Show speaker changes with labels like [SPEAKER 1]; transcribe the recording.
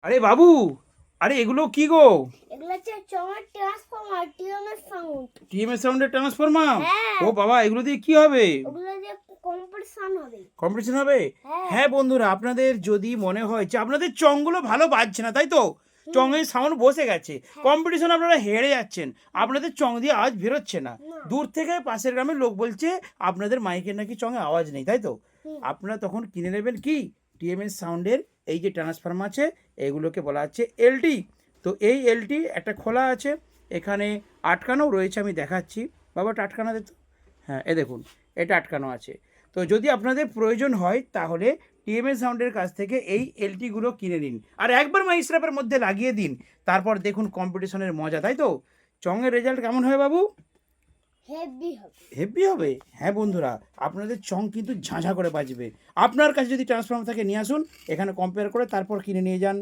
[SPEAKER 1] আরে বাবু, আরে এগুলো কি গো?
[SPEAKER 2] এগুলো হচ্ছে চঙের ট্রান্সফর্মার, টিএমএস সাউন্ড।
[SPEAKER 1] টিএমএস সাউন্ডের ট্রান্সফরমার?
[SPEAKER 2] হ্যাঁ,
[SPEAKER 1] ও বাবা, এগুলো দিয়ে কি হবে?
[SPEAKER 2] ওগুলো দিয়ে কম্পিটিশন হবে।
[SPEAKER 1] কম্পিটিশন হবে?
[SPEAKER 2] হ্যাঁ।
[SPEAKER 1] হ্যাঁ বন্ধুরা, আপনাদের যদি মনে হয় যে আপনাদের চংগুলো ভালো বাজছে না, তাই তো? চঙের সাউন্ড বসে গেছে, কম্পিটিশন আপনারা হেরে যাচ্ছেন, আপনাদের চং দিয়ে আওয়াজ বেরোচ্ছে না,
[SPEAKER 2] না।
[SPEAKER 1] দূর থেকে পাশের গ্রামের লোক বলছে আপনাদের মাইকের নাকি চঙে আওয়াজ নেই, তাই তো?
[SPEAKER 2] হুম।
[SPEAKER 1] আপনারা তখন কিনে নেবেন কি টিএমএস সাউন্ডের এই যে ট্রান্সফর্মার আছে, এগুলোকে বলা হচ্ছে এলটি। তো এই এলটি একটা খোলা আছে, এখানে আটকানো রয়েছে, আমি দেখাচ্ছি। বাবা আটকানো দিত, হ্যাঁ এ দেখুন, এটা আটকানো আছে। তো যদি আপনাদের প্রয়োজন হয় তাহলে টিএমএস সাউন্ডের কাছ থেকে এই এলটিগুলো কিনে নিন, আর একবার মাইস্ট্রাপের মধ্যে লাগিয়ে দিন, তারপর দেখুন কম্পিটিশনের মজা, তাই তো? চঙের রেজাল্ট কেমন হয় বাবু?
[SPEAKER 2] হেভি হবে।
[SPEAKER 1] হেভি হবে? হ্যাঁ বন্ধুরা, আপনাদের চং কিন্তু ঝাঁঝা করে বাজবে। আপনার কাছে যদি ট্রান্সফর্মার থাকে নিয়ে আসুন, এখানে কম্পেয়ার করে তারপর কিনে নিয়ে যান।